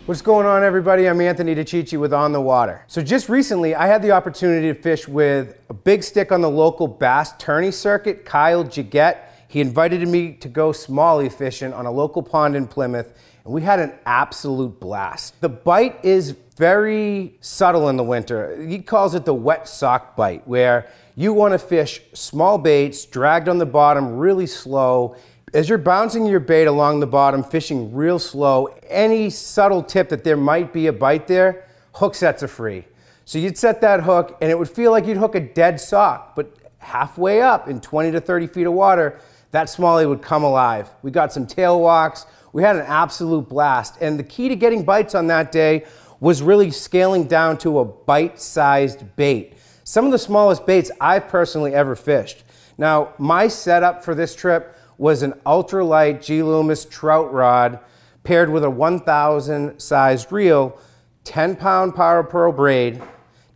What's going on, everybody? I'm Anthony DeiChicchi with On the Water. So just recently, I had the opportunity to fish with a big stick on the local bass tourney circuit, Kyle Geggatt. He invited me to go smallie fishing on a local pond in Plymouth, and we had an absolute blast. The bite is very subtle in the winter. He calls it the wet sock bite, where you want to fish small baits, dragged on the bottom really slow. As you're bouncing your bait along the bottom, fishing real slow, any subtle tip that there might be a bite there, hook sets are free. So you'd set that hook and it would feel like you'd hook a dead sock, but halfway up in 20 to 30 feet of water, that smallie would come alive. We got some tail walks. We had an absolute blast. And the key to getting bites on that day was really scaling down to a bite-sized bait. Some of the smallest baits I've personally ever fished. Now, my setup for this trip was an ultralight G Loomis trout rod paired with a 1000 sized reel, 10-pound power pearl braid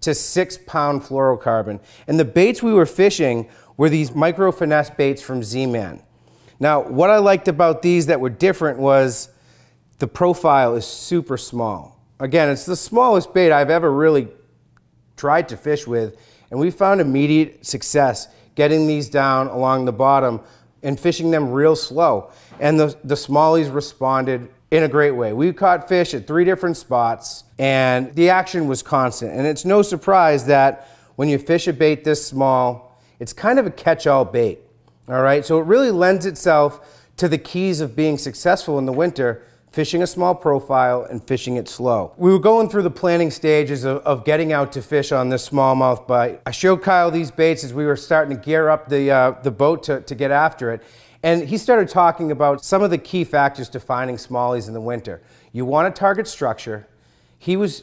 to 6-pound fluorocarbon. And the baits we were fishing were these micro finesse baits from Z-Man. Now, what I liked about these that were different was the profile is super small. Again, it's the smallest bait I've ever really tried to fish with, and we found immediate success getting these down along the bottom and fishing them real slow. And the smallies responded in a great way. We caught fish at 3 different spots and the action was constant. And it's no surprise that when you fish a bait this small, it's kind of a catch-all bait, all right? So it really lends itself to the keys of being successful in the winter, fishing a small profile and fishing it slow. We were going through the planning stages of getting out to fish on this smallmouth bite. I showed Kyle these baits as we were starting to gear up the boat to get after it. And he started talking about some of the key factors to finding smallies in the winter. You want to target structure. He was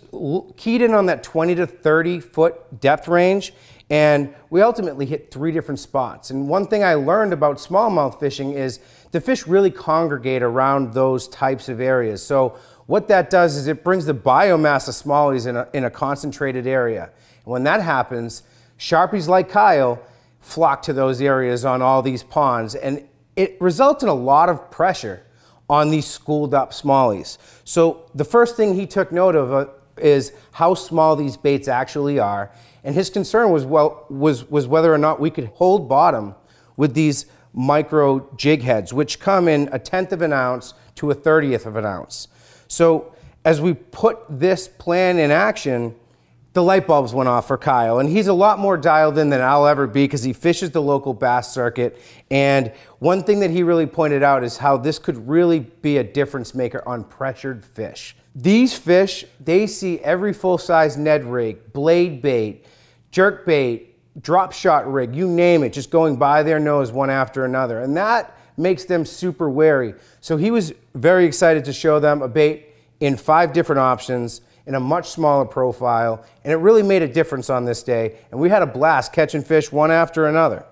keyed in on that 20 to 30 foot depth range, and we ultimately hit 3 different spots. And one thing I learned about smallmouth fishing is the fish really congregate around those types of areas. So what that does is it brings the biomass of smallies in a concentrated area. And when that happens, Sharpies like Kyle flock to those areas on all these ponds, and it results in a lot of pressure on these schooled up smallies. So the first thing he took note of is how small these baits actually are. And his concern was whether or not we could hold bottom with these micro jig heads, which come in 1/10 of an ounce to 1/30 of an ounce. So as we put this plan in action, the light bulbs went off for Kyle, and he's a lot more dialed in than I'll ever be because he fishes the local bass circuit. And one thing that he really pointed out is how this could really be a difference maker on pressured fish. These fish, they see every full-size Ned rig, blade bait, jerk bait, drop shot rig, you name it, just going by their nose one after another. And that makes them super wary. So he was very excited to show them a bait in 5 different options in a much smaller profile, and it really made a difference on this day, and we had a blast catching fish one after another.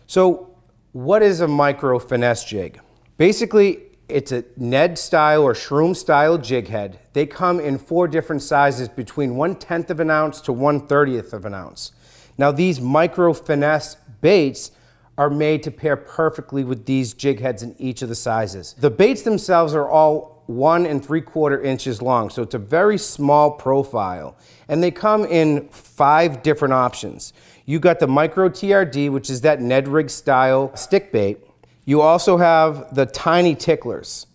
So what is a micro finesse jig? Basically, it's a Ned style or shroom style jig head. They come in 4 different sizes between 1/10 of an ounce to 1/30 of an ounce. Now these micro finesse baits are made to pair perfectly with these jig heads in each of the sizes. The baits themselves are all 1 3/4 inches long, so it's a very small profile. And they come in 5 different options. You got the micro TRD, which is that Ned rig style stick bait. You also have the tiny ticklers.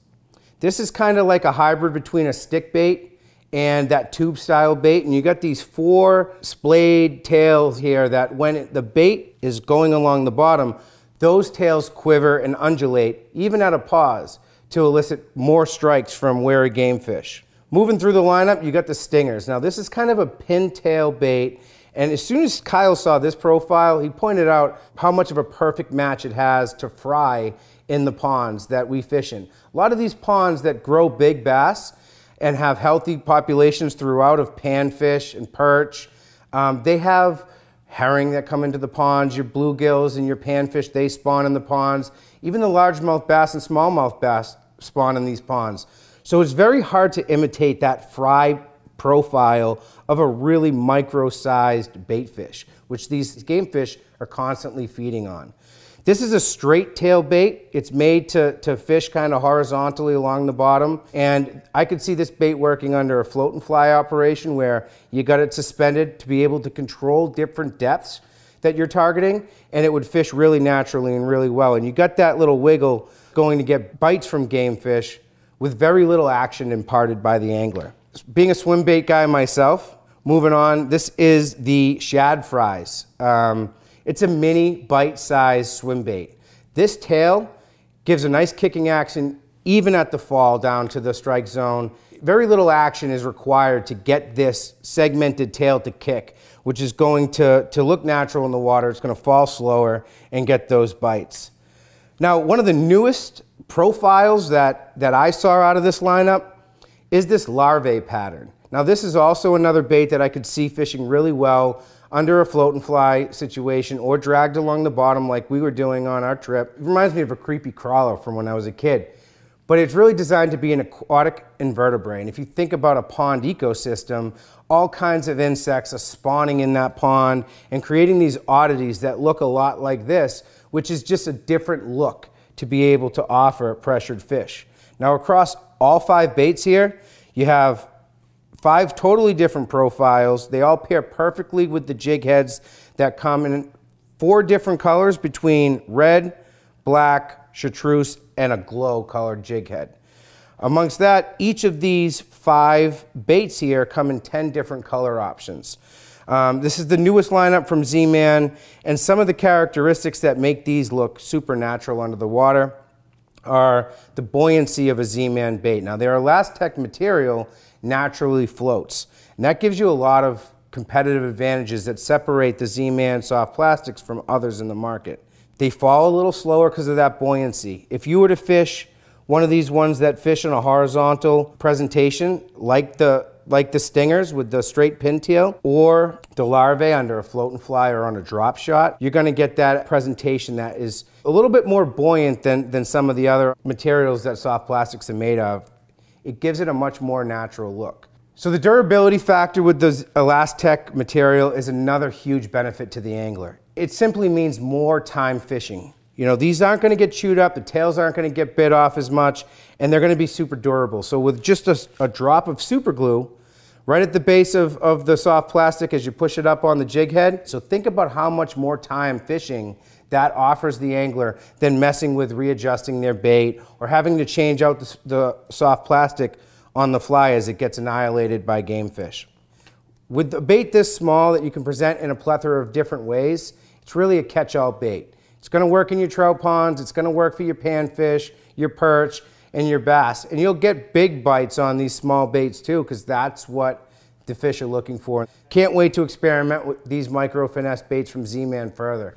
This is kind of like a hybrid between a stick bait and that tube style bait. And you got these 4 splayed tails here that when the bait is going along the bottom, those tails quiver and undulate, even at a pause, to elicit more strikes from wary game fish. Moving through the lineup, you got the stingers. Now this is kind of a pintail bait, and as soon as Kyle saw this profile, he pointed out how much of a perfect match it has to fry in the ponds that we fish in. A lot of these ponds that grow big bass and have healthy populations throughout of panfish and perch, they have herring that come into the ponds, your bluegills and your panfish, they spawn in the ponds. Even the largemouth bass and smallmouth bass spawn in these ponds. So it's very hard to imitate that fry profile of a really micro-sized bait fish, which these game fish are constantly feeding on. This is a straight tail bait. It's made to fish kind of horizontally along the bottom. And I could see this bait working under a float and fly operation where you got it suspended to be able to control different depths that you're targeting, and it would fish really naturally and really well. And you got that little wiggle going to get bites from game fish with very little action imparted by the angler. Being a swim bait guy myself, moving on, this is the shad fries. It's a mini bite-sized swim bait. This tail gives a nice kicking action even at the fall down to the strike zone. Very little action is required to get this segmented tail to kick, which is going to look natural in the water. It's going to fall slower and get those bites. Now, one of the newest profiles that I saw out of this lineup is this larvae pattern. Now, this is also another bait that I could see fishing really well under a float and fly situation or dragged along the bottom like we were doing on our trip. It reminds me of a creepy crawler from when I was a kid. But it's really designed to be an aquatic invertebrate. And if you think about a pond ecosystem, all kinds of insects are spawning in that pond and creating these oddities that look a lot like this, which is just a different look to be able to offer pressured fish. Now, across all 5 baits here, you have 5 totally different profiles. They all pair perfectly with the jig heads that come in 4 different colors between red, black, chartreuse, and a glow colored jig head. Amongst that, each of these 5 baits here come in 10 different color options. This is the newest lineup from Z-Man, and some of the characteristics that make these look supernatural under the water are the buoyancy of a Z-Man bait. Now, their Elastec material naturally floats, and that gives you a lot of competitive advantages that separate the Z-Man soft plastics from others in the market. They fall a little slower because of that buoyancy. If you were to fish one of these ones that fish on a horizontal presentation, like the stingers with the straight pintail, or the larvae under a float and fly or on a drop shot, you're going to get that presentation that is a little bit more buoyant than some of the other materials that soft plastics are made of. It gives it a much more natural look. So the durability factor with the Elastec material is another huge benefit to the angler. It simply means more time fishing. You know, these aren't going to get chewed up, the tails aren't going to get bit off as much, and they're going to be super durable. So with just a drop of super glue right at the base of the soft plastic as you push it up on the jig head, so think about how much more time fishing that offers the angler than messing with readjusting their bait or having to change out the soft plastic on the fly as it gets annihilated by game fish. With a bait this small that you can present in a plethora of different ways, it's really a catch-all bait. It's going to work in your trout ponds, it's going to work for your panfish, your perch, and your bass. And you'll get big bites on these small baits too, because that's what the fish are looking for. Can't wait to experiment with these micro finesse baits from Z-Man further.